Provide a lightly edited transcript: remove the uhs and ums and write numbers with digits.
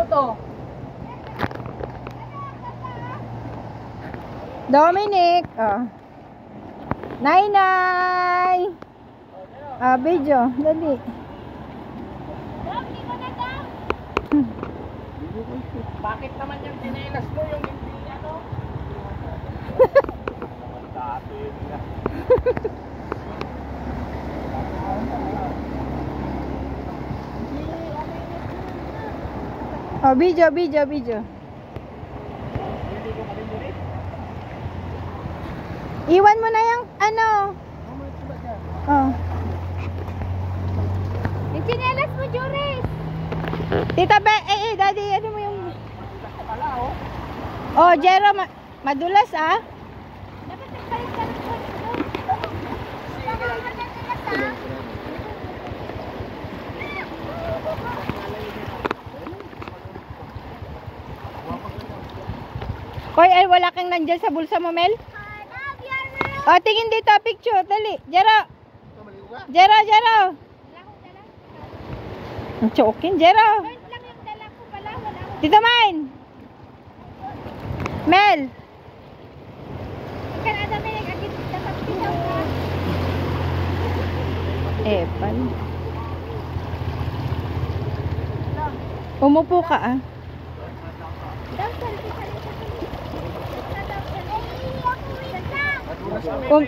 to? Dominic. Oh. Nay-nay. Video. Dali. Bakit naman yung tinelas mo yung hindi ano? Video. Iwan mo na yung ano. Oh. Yung chinelas mo, Joris. Tita Be, daddy, ano mo yung... Oh, Jero, madulas ah. Dapat nagpalit ka ng phone mo. Hoy, ay wala kang nandyan sa bulsa mo, Mel? Oh, tingin dito, picture, dali. Jero. Jero. Ang chokin, Jero. Lang yung dala ko pala. Wala ko. Tito Mine. Mel. Kan ada may nag-agit dapat pinaw ka. Epan. Umupo ka ah. Daw, salita. Um,